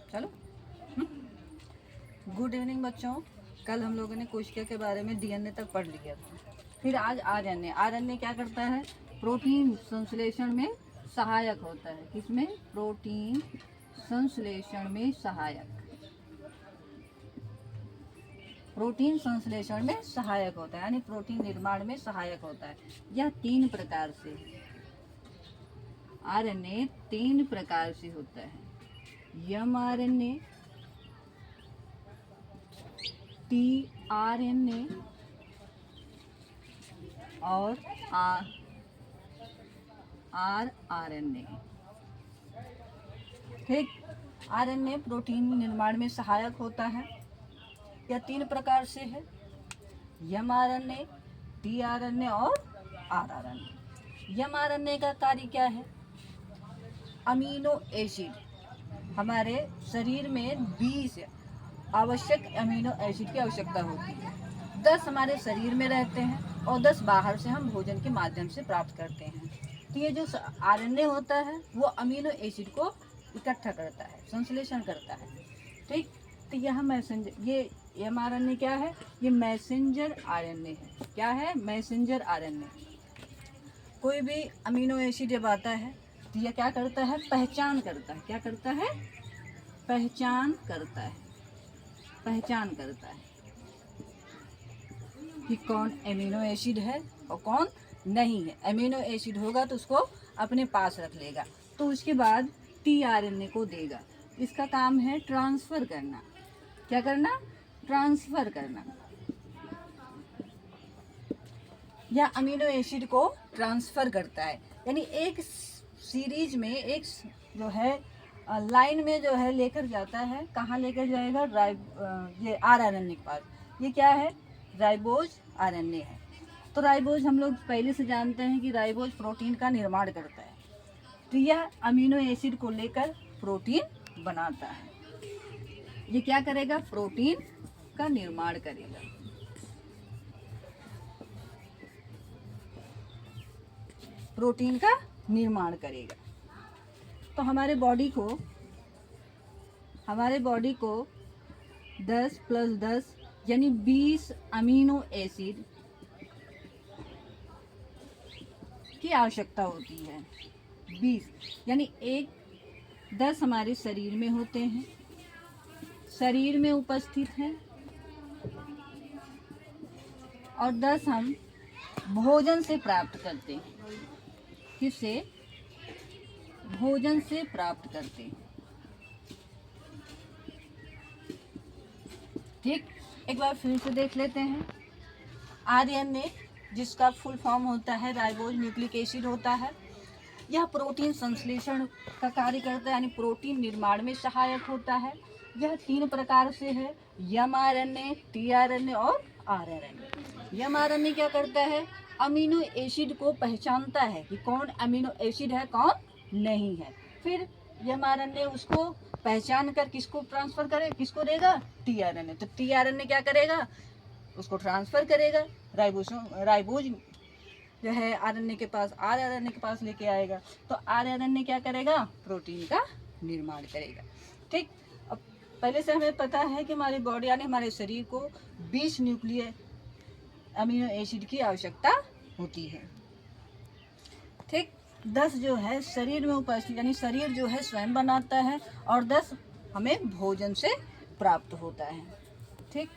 चलो। Good evening बच्चों। कल हम लोगों ने कोशिका के बारे में डीएनए तक पढ़ लिया था। फिर आज आरएनए। आरएनए क्या करता है? प्रोटीन संश्लेषण में सहायक होता है। किसमें? प्रोटीन संश्लेषण में सहायक। प्रोटीन संश्लेषण में सहायक होता है, यानी प्रोटीन निर्माण में सहायक होता है। यह 3 प्रकार से, आरएनए 3 प्रकार से होता है। एमआरएनए, टीआरएनए और आरआरएनए। ठीक। आरएनए प्रोटीन निर्माण में सहायक होता है। यह 3 प्रकार से है, एमआरएनए, टीआरएनए और आरआरएनए। एमआरएनए का कार्य क्या है? अमीनो एसिड, हमारे शरीर में 20 आवश्यक अमीनो एसिड की आवश्यकता होती है। 10 हमारे शरीर में रहते हैं और 10 बाहर से हम भोजन के माध्यम से प्राप्त करते हैं। तो ये जो आरएनए होता है वो अमीनो एसिड को इकट्ठा करता है, संश्लेषण करता है। ठीक। तो यह मैसेंजर, ये एमआरएनए क्या है? ये मैसेंजर आरएनए है। क्या है? Messenger RNA. कोई भी अमीनो एसिड जब आता है तो यह क्या करता है? पहचान करता है। क्या करता है? पहचान करता है। पहचान करता है कि कौन एमिनो एसिड है और कौन नहीं है। एमिनो एसिड होगा तो उसको अपने पास रख लेगा, तो उसके बाद टीआरएनए को देगा। इसका काम है ट्रांसफर करना। क्या करना? ट्रांसफर करना। यह अमीनो एसिड को ट्रांसफर करता है, यानी एक सीरीज में, एक जो है लाइन में जो है लेकर जाता है। कहाँ लेकर जाएगा? ये आरएनए के पास। ये क्या है? राइबोज आरएनए है। तो राइबोज हम लोग पहले से जानते हैं कि राइबोज प्रोटीन का निर्माण करता है। तो यह अमीनो एसिड को लेकर प्रोटीन बनाता है। ये क्या करेगा? प्रोटीन का निर्माण करेगा। प्रोटीन का निर्माण करेगा। तो हमारे बॉडी को 10 + 10 यानी 20 अमीनो एसिड की आवश्यकता होती है। 20 यानी 10 हमारे शरीर में होते हैं, शरीर में उपस्थित हैं, और 10 हम भोजन से प्राप्त करते हैं। किससे? भोजन से प्राप्त करते हैं। ठीक। एक बार फिर से देख लेते हैं। आरएनए, जिसका फुल फॉर्म होता है राइबोज न्यूक्लिक एसिड होता है, यह प्रोटीन संश्लेषण का कार्य करता है, यानी प्रोटीन निर्माण में सहायक होता है। यह 3 प्रकार से है, एमआरएनए, टीआरएनए और आरआरएनए। एमआरएनए क्या करता है? अमीनो एसिड को पहचानता है कि कौन अमीनो एसिड है, कौन नहीं है। फिर एमआरएनए उसको पहचान कर किसको ट्रांसफर करे, किसको देगा? टीआरएनए। तो टीआरएनए क्या करेगा? उसको ट्रांसफर करेगा, राइबोज जो है आरएनए के पास, आरआरएनए के पास लेके आएगा। तो आरआरएनए क्या करेगा? प्रोटीन का निर्माण करेगा। ठीक। अब पहले से हमें पता है कि हमारी बॉडी यानी हमारे शरीर को 20 न्यूक्लियर अमीनो एसिड की आवश्यकता होती है। ठीक। 10 जो है शरीर में उपस्थित, यानी शरीर जो है स्वयं बनाता है, और 10 हमें भोजन से प्राप्त होता है। ठीक।